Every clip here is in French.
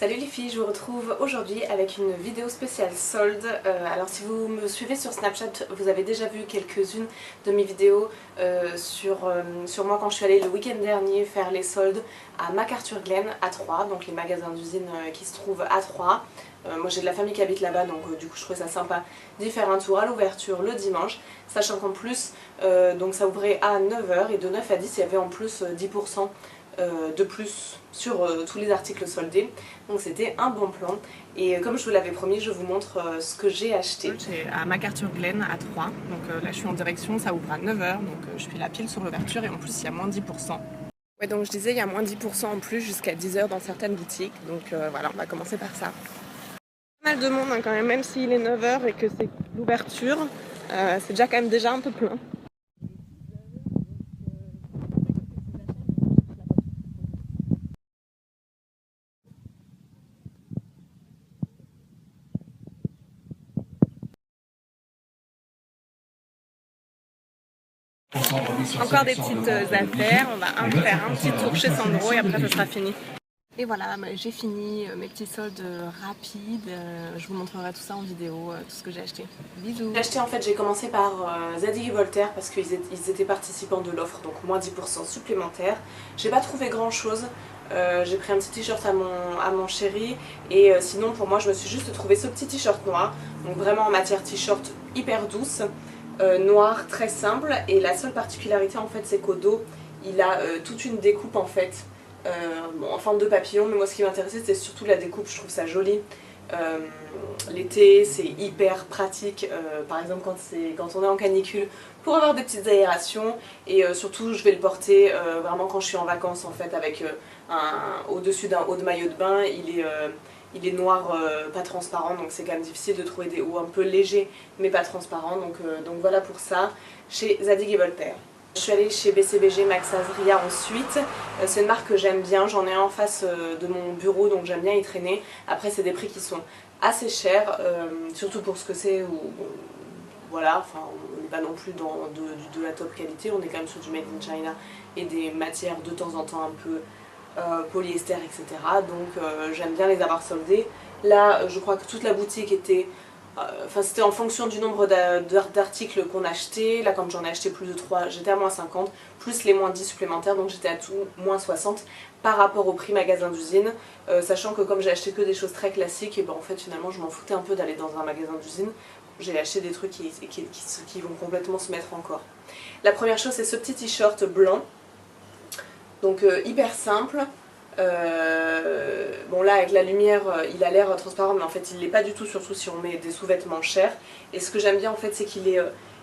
Salut les filles, je vous retrouve aujourd'hui avec une vidéo spéciale solde. Alors si vous me suivez sur Snapchat, vous avez déjà vu quelques-unes de mes vidéos sur moi quand je suis allée le week-end dernier faire les soldes à MacArthur Glen à Troyes, donc les magasins d'usine qui se trouvent à Troyes. Moi j'ai de la famille qui habite là-bas, donc du coup je trouvais ça sympa d'y faire un tour à l'ouverture le dimanche, sachant qu'en plus donc ça ouvrait à 9 h et de 9 à 10 il y avait en plus 10% de plus sur tous les articles soldés, donc c'était un bon plan. Et comme je vous l'avais promis, je vous montre ce que j'ai acheté. J'ai à MacArthur Glen à Troyes, donc là je suis en direction, ça ouvre à 9 h, donc je fais la pile sur l'ouverture et en plus il y a moins 10%. Ouais, donc je disais il y a moins 10% en plus jusqu'à 10 h dans certaines boutiques, donc voilà, on va commencer par ça. Pas mal de monde hein, quand même s'il est 9 h et que c'est l'ouverture, c'est déjà quand même déjà un peu plein. Encore des petites affaires, on va faire un petit tour chez Sandro et après ce sera fini. Et voilà, j'ai fini mes petits soldes rapides, je vous montrerai tout ça en vidéo, tout ce que j'ai acheté. Bisous. J'ai commencé par Zadig et Voltaire parce qu'ils étaient participants de l'offre, donc moins 10% supplémentaire. J'ai pas trouvé grand chose, j'ai pris un petit t-shirt à mon chéri et sinon pour moi je me suis juste trouvé ce petit t-shirt noir, donc vraiment en matière t-shirt hyper douce. Noir très simple, et la seule particularité en fait c'est qu'au dos il a toute une découpe en fait en forme de papillon, mais moi ce qui m'intéressait c'était surtout la découpe, je trouve ça joli. L'été c'est hyper pratique, par exemple quand on est en canicule, pour avoir des petites aérations, et surtout je vais le porter vraiment quand je suis en vacances en fait, avec au-dessus d'un haut de maillot de bain. Il est noir, pas transparent, donc c'est quand même difficile de trouver des hauts un peu légers mais pas transparents, donc voilà pour ça, chez Zadig et Voltaire. Je suis allée chez BCBG Max Azria ensuite, c'est une marque que j'aime bien, j'en ai un en face de mon bureau donc j'aime bien y traîner. Après c'est des prix qui sont assez chers, surtout pour ce que c'est, voilà, enfin on n'est pas non plus dans de la top qualité, on est quand même sur du made in China et des matières de temps en temps un peu polyester, etc. Donc j'aime bien les avoir soldés. Là je crois que toute la boutique était, enfin c'était en fonction du nombre d'articles qu'on achetait. Là quand j'en ai acheté plus de 3, j'étais à moins 50, plus les moins 10 supplémentaires, donc j'étais à tout moins 60 par rapport au prix magasin d'usine, sachant que comme j'ai acheté que des choses très classiques, et ben en fait finalement je m'en foutais un peu d'aller dans un magasin d'usine. J'ai acheté des trucs qui vont complètement se mettre en corps. La première chose c'est ce petit t-shirt blanc, donc hyper simple. Bon là avec la lumière il a l'air transparent, mais en fait il l'est pas du tout, surtout si on met des sous-vêtements chers. Et ce que j'aime bien en fait c'est qu'il est,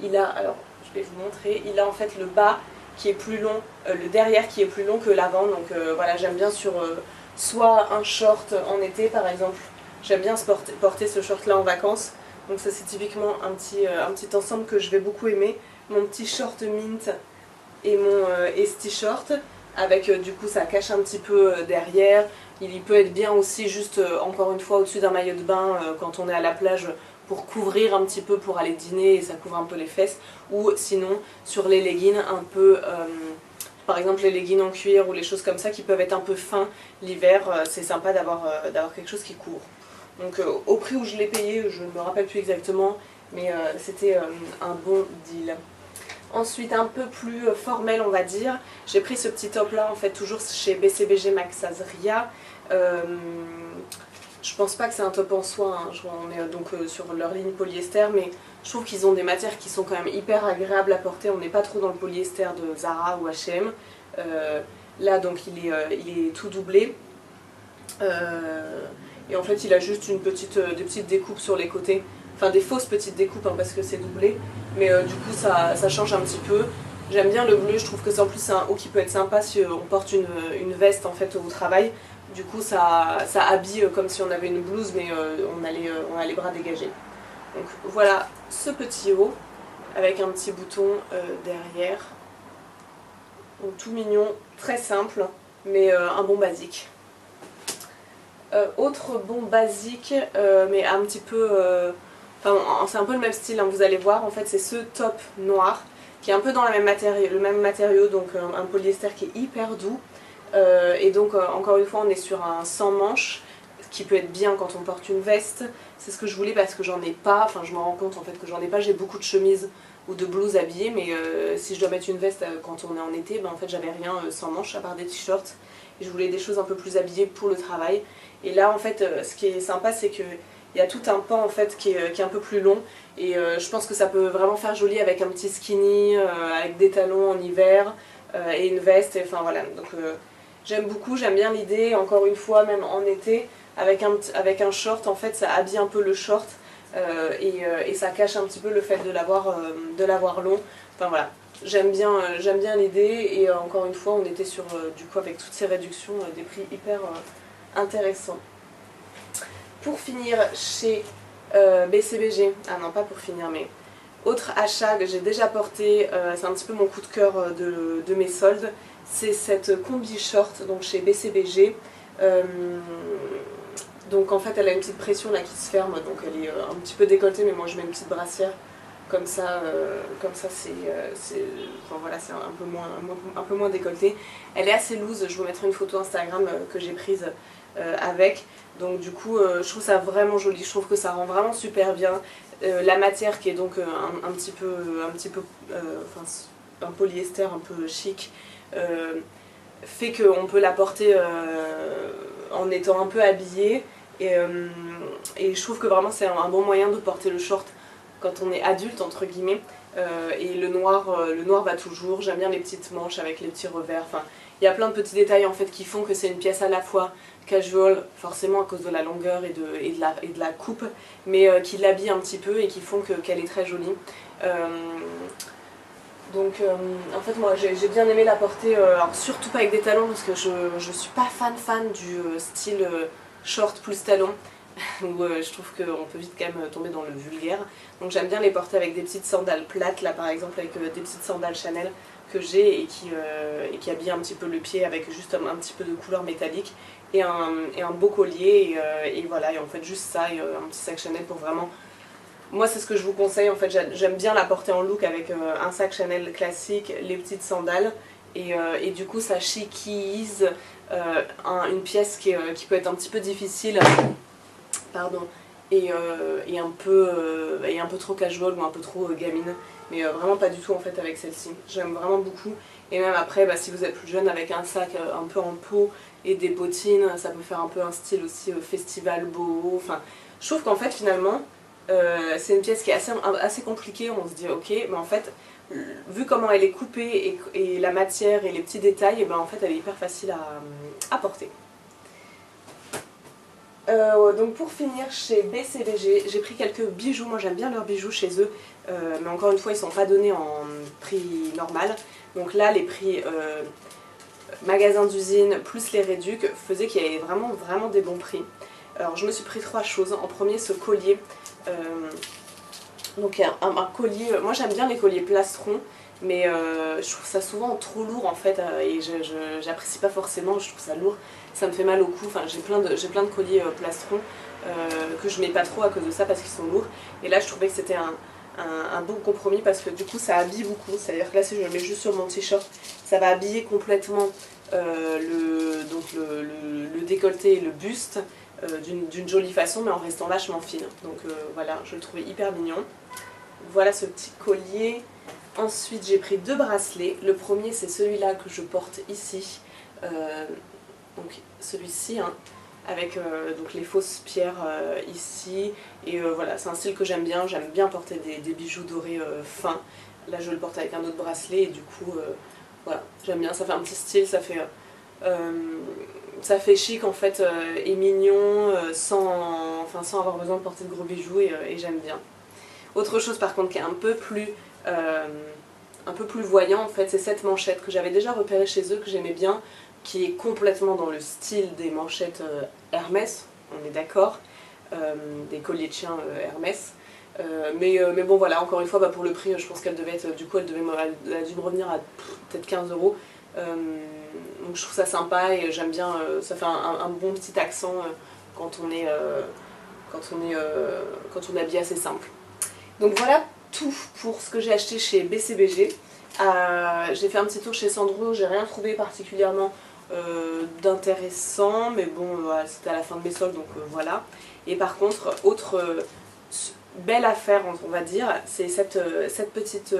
il a, alors je vais vous montrer, il a en fait le bas qui est plus long, le derrière qui est plus long que l'avant, donc voilà, j'aime bien sur soit un short en été par exemple, j'aime bien porter ce short là en vacances, donc ça c'est typiquement un petit ensemble que je vais beaucoup aimer. Mon petit short mint et ce t-shirt avec du coup ça cache un petit peu derrière. Il peut être bien aussi juste encore une fois au-dessus d'un maillot de bain quand on est à la plage, pour couvrir un petit peu pour aller dîner et ça couvre un peu les fesses, ou sinon sur les leggings un peu, par exemple les leggings en cuir ou les choses comme ça qui peuvent être un peu fins l'hiver, c'est sympa d'avoir quelque chose qui couvre. Donc au prix où je l'ai payé, je ne me rappelle plus exactement, mais c'était un bon deal. Ensuite un peu plus formel on va dire, j'ai pris ce petit top là en fait toujours chez BCBG Max Azria. Je pense pas que c'est un top en soie, hein. On est donc sur leur ligne polyester, mais je trouve qu'ils ont des matières qui sont quand même hyper agréables à porter. On n'est pas trop dans le polyester de Zara ou H&M. Là donc il est tout doublé, et en fait il a juste des petites découpes sur les côtés. Enfin des fausses petites découpes hein, parce que c'est doublé, mais du coup ça change un petit peu. J'aime bien le bleu, je trouve que c'est en plus un haut qui peut être sympa si on porte une veste en fait au travail. Du coup ça habille comme si on avait une blouse, mais on a les bras dégagés. Donc voilà ce petit haut avec un petit bouton derrière. Donc tout mignon, très simple, mais un bon basique. Autre bon basique, mais un petit peu... Enfin, c'est un peu le même style, hein, vous allez voir, en fait c'est ce top noir qui est un peu dans le même matériau, donc un polyester qui est hyper doux, et donc encore une fois on est sur un sans manches qui peut être bien quand on porte une veste. C'est ce que je voulais parce que j'en ai pas, enfin je me rends compte en fait que j'en ai pas, j'ai beaucoup de chemises ou de blouses habillées, mais si je dois mettre une veste quand on est en été, en fait j'avais rien sans manches à part des t-shirts. Et je voulais des choses un peu plus habillées pour le travail. Et là en fait ce qui est sympa c'est que il y a tout un pan en fait qui est un peu plus long et je pense que ça peut vraiment faire joli avec un petit skinny, avec des talons en hiver et une veste, et, enfin voilà. Donc j'aime beaucoup, j'aime bien l'idée, encore une fois même en été, avec un short en fait ça habille un peu le short et ça cache un petit peu le fait de l'avoir long. Enfin voilà, j'aime bien l'idée et encore une fois on était sur du coup avec toutes ces réductions des prix hyper intéressants. Pour finir chez BCBG, ah non pas pour finir mais autre achat que j'ai déjà porté, c'est un petit peu mon coup de cœur de mes soldes, c'est cette combi short donc chez BCBG. Donc en fait elle a une petite pression là qui se ferme, donc elle est un petit peu décolletée, mais moi je mets une petite brassière comme ça c'est enfin, voilà, c'est un peu moins décolleté. Elle est assez loose, je vous mettrai une photo Instagram que j'ai prise avec. Donc du coup je trouve ça vraiment joli, je trouve que ça rend vraiment super bien. La matière qui est donc un petit peu enfin, un polyester un peu chic fait qu'on peut la porter en étant un peu habillé et je trouve que vraiment c'est un bon moyen de porter le short quand on est adulte entre guillemets. Et le noir va toujours, j'aime bien les petites manches avec les petits revers, enfin il y a plein de petits détails en fait qui font que c'est une pièce à la fois casual, forcément à cause de la longueur et de la coupe, mais qui l'habille un petit peu et qui font qu'elle est très jolie. Donc en fait moi j'ai bien aimé la porter, alors surtout pas avec des talons parce que je suis pas fan du style short plus talons où je trouve qu'on peut vite quand même tomber dans le vulgaire. Donc j'aime bien les porter avec des petites sandales plates, là par exemple avec des petites sandales Chanel que j'ai et qui habillent un petit peu le pied avec juste un petit peu de couleur métallique et un beau collier et voilà, et en fait juste ça et un petit sac Chanel pour vraiment... Moi c'est ce que je vous conseille, en fait j'aime bien la porter en look avec un sac Chanel classique, les petites sandales et du coup ça chiquise une pièce qui peut être un petit peu difficile, pardon, et un peu trop casual ou un peu trop gamine, mais vraiment pas du tout en fait avec celle-ci, j'aime vraiment beaucoup. Et même après si vous êtes plus jeune avec un sac un peu en peau et des bottines, ça peut faire un peu un style aussi festival boho, enfin je trouve qu'en fait finalement c'est une pièce qui est assez compliquée, on se dit ok, mais en fait vu comment elle est coupée et la matière et les petits détails, et en fait elle est hyper facile à porter. Donc pour finir chez BCBG, j'ai pris quelques bijoux, moi j'aime bien leurs bijoux chez eux, mais encore une fois ils sont pas donnés en prix normal. Donc là les prix magasin d'usine plus les réducs faisaient qu'il y avait vraiment des bons prix. Alors je me suis pris 3 choses. En premier ce collier, donc un collier, moi j'aime bien les colliers plastron, mais je trouve ça souvent trop lourd en fait et j'apprécie pas forcément, je trouve ça lourd, ça me fait mal au cou, enfin j'ai plein de colliers plastron que je mets pas trop à cause de ça parce qu'ils sont lourds, et là je trouvais que c'était un bon compromis parce que du coup ça habille beaucoup, c'est à dire que là si je le mets juste sur mon t-shirt ça va habiller complètement le décolleté et le buste d'une jolie façon mais en restant vachement fine, donc voilà, je le trouvais hyper mignon. Voilà ce petit collier. Ensuite j'ai pris 2 bracelets, le premier c'est celui-là que je porte ici, donc celui-ci hein, avec donc les fausses pierres ici, et voilà c'est un style que j'aime bien porter des bijoux dorés fins. Là je le porte avec un autre bracelet et du coup voilà, j'aime bien, ça fait un petit style, ça fait chic en fait et mignon sans avoir besoin de porter de gros bijoux et j'aime bien. Autre chose par contre qui est un peu plus voyant en fait, c'est cette manchette que j'avais déjà repérée chez eux, que j'aimais bien, qui est complètement dans le style des manchettes Hermès, on est d'accord, des colliers de chien Hermès. Mais bon voilà, encore une fois pour le prix je pense qu'elle devait être, du coup elle a dû me revenir à peut-être 15 €. Donc je trouve ça sympa et j'aime bien, ça fait un bon petit accent quand on est habillé assez simple. Donc voilà tout pour ce que j'ai acheté chez BCBG. J'ai fait un petit tour chez Sandro, j'ai rien trouvé particulièrement d'intéressant, mais bon, voilà, c'était à la fin de mes soldes, donc voilà. Et par contre, autre belle affaire, on va dire, c'est cette petite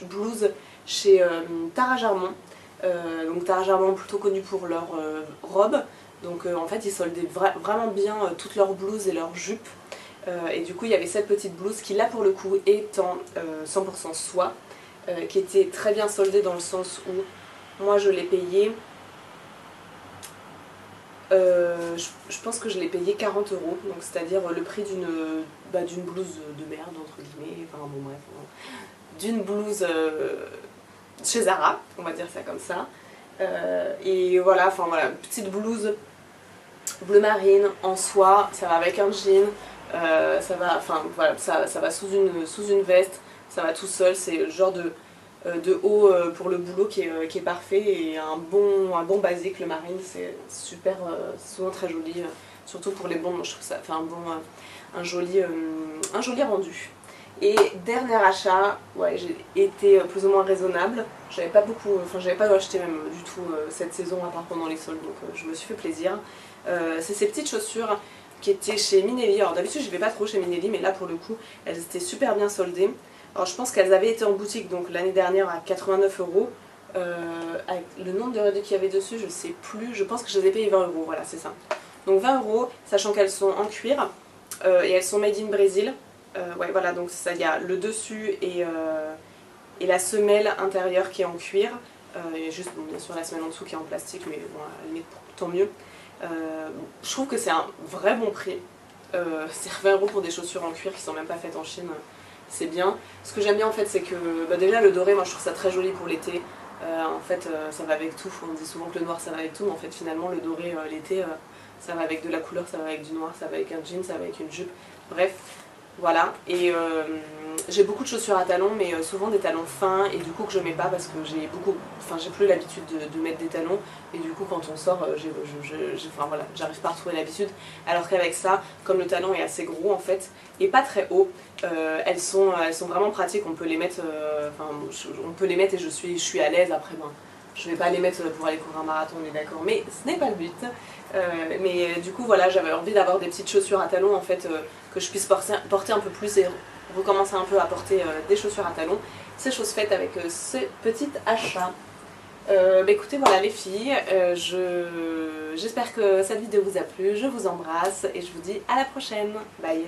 blouse chez Tara Jarmon. Donc Tara Jarmon, plutôt connu pour leurs robes. Donc en fait, ils soldaient vraiment bien toutes leurs blouses et leurs jupes. Et du coup, il y avait cette petite blouse qui, là pour le coup, est en 100% soie, qui était très bien soldée dans le sens où moi je l'ai payée. Je pense que je l'ai payé 40 €, donc c'est-à-dire le prix d'une blouse de merde, entre guillemets, enfin bon bref, d'une blouse chez Zara, on va dire ça comme ça. Et voilà, enfin voilà, petite blouse bleu marine en soie, ça va avec un jean, ça va, enfin voilà, ça va sous une veste, ça va tout seul, c'est le genre de haut pour le boulot qui est parfait, et un bon basique. Le marine c'est super, souvent très joli, surtout pour les blondes. Je trouve ça fait un joli rendu. Et dernier achat, ouais, j'ai été plus ou moins raisonnable, j'avais pas acheté même du tout cette saison à part pendant les soldes, donc je me suis fait plaisir. C'est ces petites chaussures qui étaient chez Minelli. Alors d'habitude je vais pas trop chez Minelli, mais là pour le coup elles étaient super bien soldées. Alors je pense qu'elles avaient été en boutique donc l'année dernière à 89 €. Avec le nombre de réduits qu'il y avait dessus, je sais plus, je pense que je les ai payées 20 €, voilà c'est ça. Donc 20 €, sachant qu'elles sont en cuir et elles sont made in Brésil. Ouais voilà, donc ça, il y a le dessus et la semelle intérieure qui est en cuir. Et juste bon, bien sûr la semelle en dessous qui est en plastique, mais bon à la limite tant mieux. Je trouve que c'est un vrai bon prix. C'est 20 € pour des chaussures en cuir qui sont même pas faites en Chine. C'est bien. Ce que j'aime bien en fait, c'est que déjà le doré, moi je trouve ça très joli pour l'été. En fait ça va avec tout, on dit souvent que le noir ça va avec tout, mais en fait finalement le doré l'été ça va avec de la couleur, ça va avec du noir, ça va avec un jean, ça va avec une jupe, bref voilà. Et j'ai beaucoup de chaussures à talons, mais souvent des talons fins, et du coup que je mets pas parce que j'ai plus l'habitude de mettre des talons, et du coup quand on sort enfin voilà, j'arrive pas à retrouver l'habitude, alors qu'avec ça, comme le talon est assez gros en fait et pas très haut, elles sont vraiment pratiques. On peut les mettre, on peut les mettre et je suis à l'aise. Après je vais pas les mettre pour aller courir un marathon, on est d'accord, mais ce n'est pas le but. Mais du coup voilà, j'avais envie d'avoir des petites chaussures à talons en fait, que je puisse porter un peu plus, et recommencer un peu à porter des chaussures à talons. C'est chose faite avec ce petit achat. Écoutez, voilà les filles, j'espère que cette vidéo vous a plu, je vous embrasse et je vous dis à la prochaine, bye.